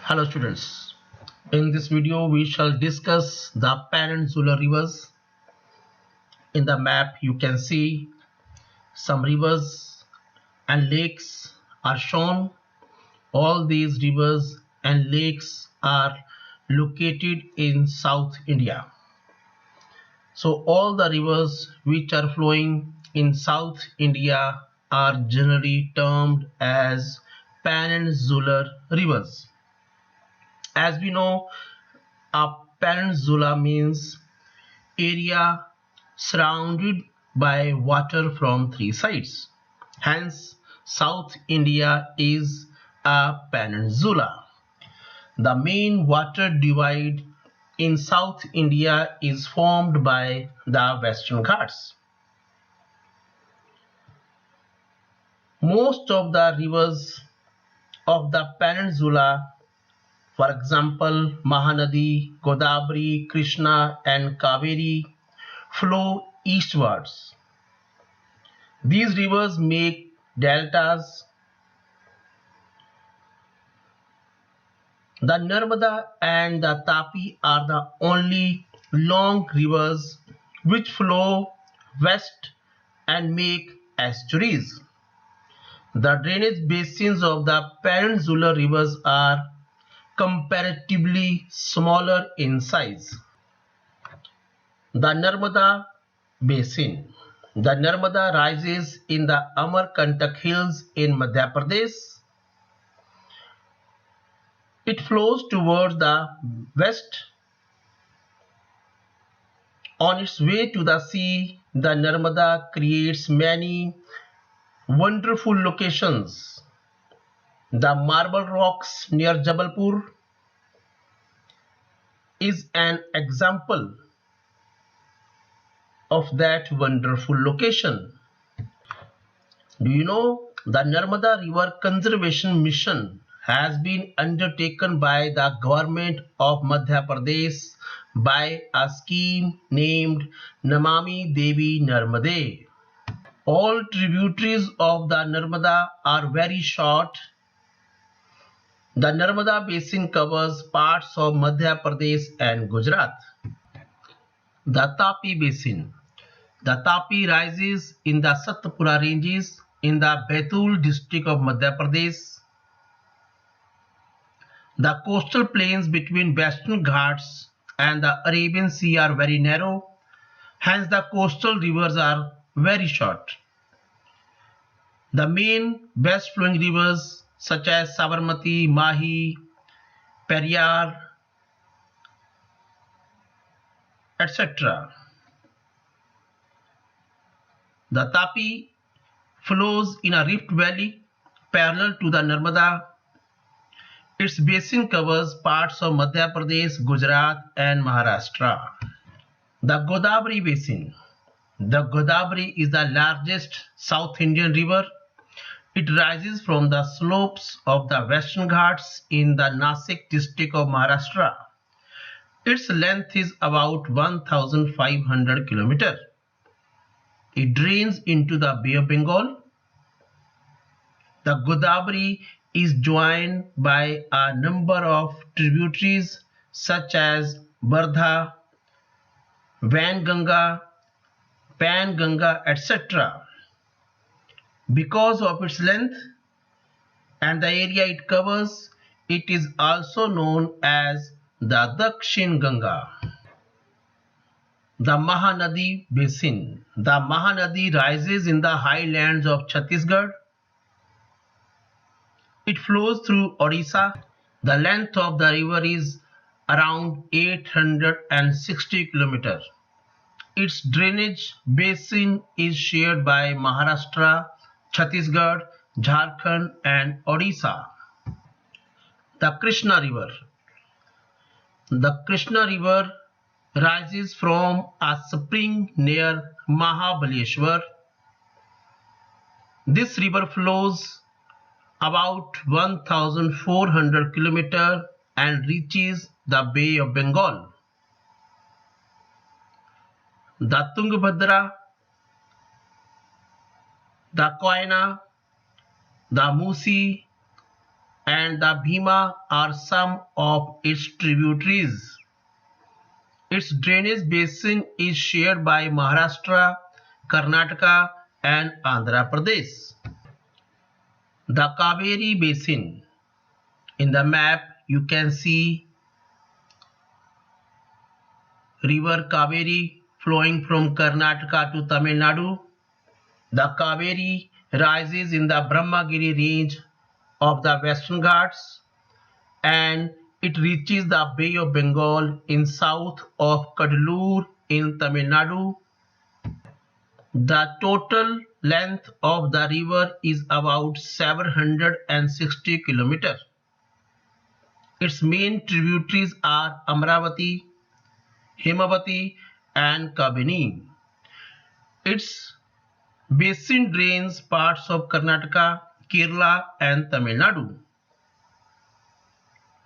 Hello students, in this video we shall discuss the peninsular rivers. In the map you can see some rivers and lakes are shown. All these rivers and lakes are located in South India. So all the rivers which are flowing in South India are generally termed as peninsular rivers. As we know, a peninsula means area surrounded by water from three sides. Hence, South India is a peninsula. The main water divide in South India is formed by the Western Ghats. Most of the rivers of the peninsula, for example, Mahanadi, Godavari, Krishna and Kaveri, flow eastwards. These rivers make deltas. The Narmada and the Tapi are the only long rivers which flow west and make estuaries. The drainage basins of the peninsular rivers are comparatively smaller in size. The Narmada Basin. The Narmada rises in the Amarkantak Hills in Madhya Pradesh. It flows towards the west. On its way to the sea, the Narmada creates many wonderful locations. The Marble Rocks near Jabalpur is an example of that wonderful location. Do you know the Narmada River Conservation Mission has been undertaken by the government of Madhya Pradesh by a scheme named Namami Devi Narmade. All tributaries of the Narmada are very short. The Narmada basin covers parts of Madhya Pradesh and Gujarat. The Tapi Basin. The Tapi rises in the Satpura ranges in the Baitul district of Madhya Pradesh. The coastal plains between Western Ghats and the Arabian Sea are very narrow, hence the coastal rivers are very short. The main best flowing rivers such as Sabarmati, Mahi, Periyar, etc. The Tapi flows in a rift valley parallel to the Narmada. Its basin covers parts of Madhya Pradesh, Gujarat and Maharashtra. The Godavari Basin. The Godavari is the largest South Indian river. It rises from the slopes of the Western Ghats in the Nasik district of Maharashtra. Its length is about 1,500 km. It drains into the Bay of Bengal. The Godavari is joined by a number of tributaries such as Bardha, Vanganga, Panganga, etc. Because of its length and the area it covers, it is also known as the Dakshin Ganga. The Mahanadi Basin. The Mahanadi rises in the highlands of Chhattisgarh. It flows through Odisha. The length of the river is around 860 km. Its drainage basin is shared by Maharashtra, Chhattisgarh, Jharkhand and Odisha. The Krishna River. The Krishna River rises from a spring near Mahabaleshwar. This river flows about 1,400 km and reaches the Bay of Bengal. The Tungabhadra, the Koyna, the Musi, and the Bhima are some of its tributaries. Its drainage basin is shared by Maharashtra, Karnataka, and Andhra Pradesh. The Kaveri Basin. In the map, you can see river Kaveri flowing from Karnataka to Tamil Nadu. The Kaveri rises in the Brahmagiri range of the Western Ghats and it reaches the Bay of Bengal in south of Kadalur in Tamil Nadu. The total length of the river is about 760 km. Its main tributaries are Amravati, Himavati and Kabini. Its basin drains parts of Karnataka, Kerala and Tamil Nadu.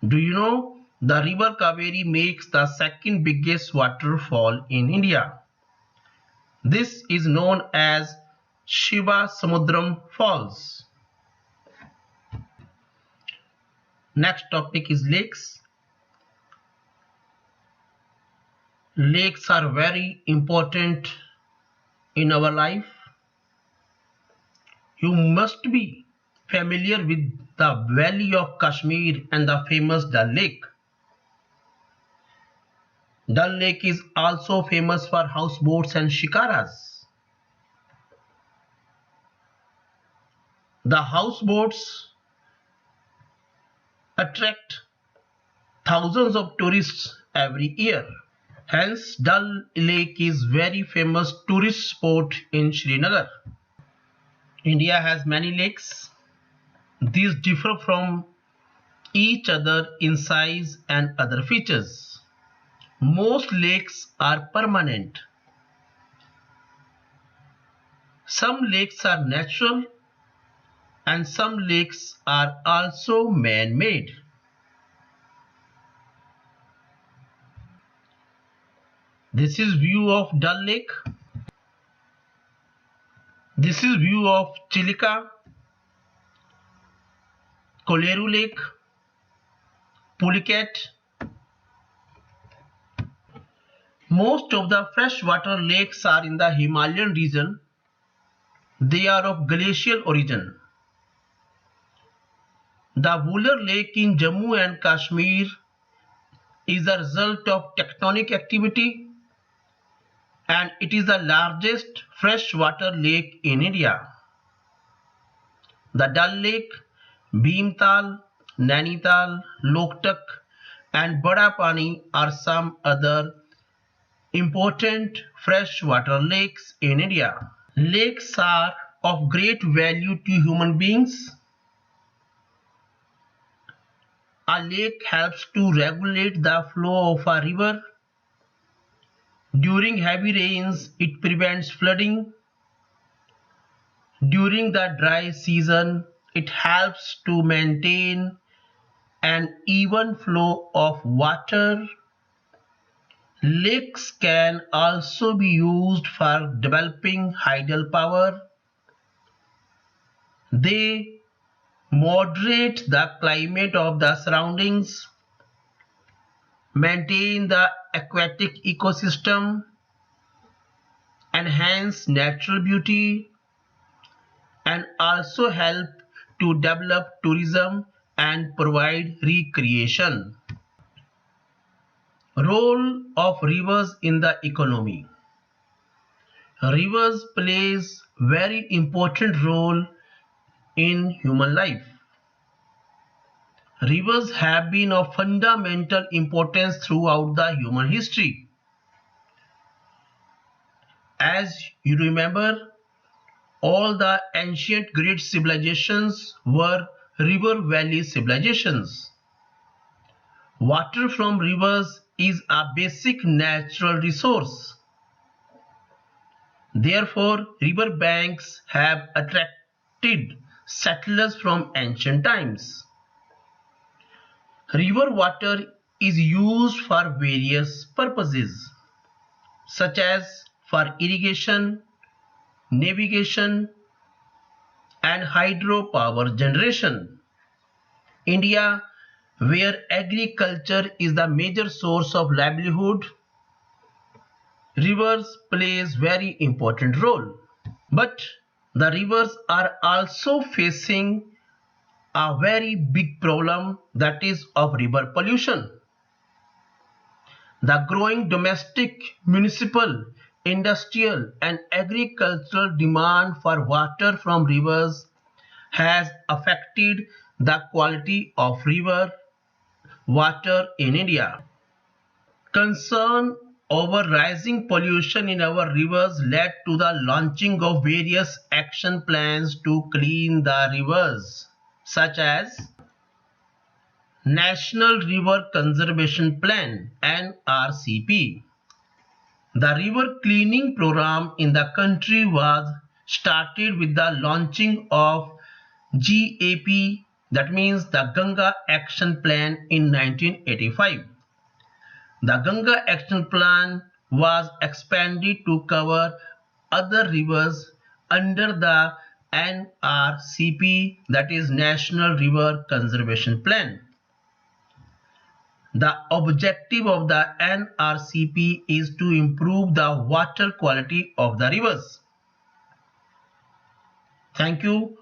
Do you know the river Kaveri makes the second biggest waterfall in India? This is known as Shiva Samudram Falls. Next topic is lakes. Lakes are very important in our life. You must be familiar with the Valley of Kashmir and the famous Dal Lake. Dal Lake is also famous for houseboats and shikaras. The houseboats attract thousands of tourists every year. Hence, Dal Lake is very famous tourist spot in Srinagar. India has many lakes. These differ from each other in size and other features. Most lakes are permanent. Some lakes are natural and some lakes are also man-made. This is view of Dal Lake. This is view of Chilika, Koleru Lake, Pulicat. Most of the freshwater lakes are in the Himalayan region. They are of glacial origin. The Vular Lake in Jammu and Kashmir is a result of tectonic activity and it is the largest freshwater lake in India. The Dal Lake, Bhimtal, Nainital, Loktak and Bada Pani are some other important freshwater lakes in India. Lakes are of great value to human beings. A lake helps to regulate the flow of a river. During heavy rains, it prevents flooding. During the dry season, it helps to maintain an even flow of water. Lakes can also be used for developing hydel power. They moderate the climate of the surroundings, maintain the aquatic ecosystem, enhance natural beauty, and also help to develop tourism and provide recreation. Role of rivers in the economy. Rivers plays very important role in human life. Rivers have been of fundamental importance throughout the human history. As you remember, all the ancient great civilizations were river valley civilizations. Water from rivers is a basic natural resource. Therefore, river banks have attracted settlers from ancient times. River water is used for various purposes, such as for irrigation, navigation, and hydropower generation. India, where agriculture is the major source of livelihood, rivers plays very important role. But the rivers are also facing a very big problem, that is of river pollution. The growing domestic, municipal, industrial and agricultural demand for water from rivers has affected the quality of river water in India. Concern over rising pollution in our rivers led to the launching of various action plans to clean the rivers, such as National River Conservation Plan (NRCP). The river cleaning program in the country was started with the launching of GAP, that means the Ganga Action Plan, in 1985. The Ganga Action Plan was expanded to cover other rivers under the NRCP, that is National River Conservation Plan. The objective of the NRCP is to improve the water quality of the rivers. Thank you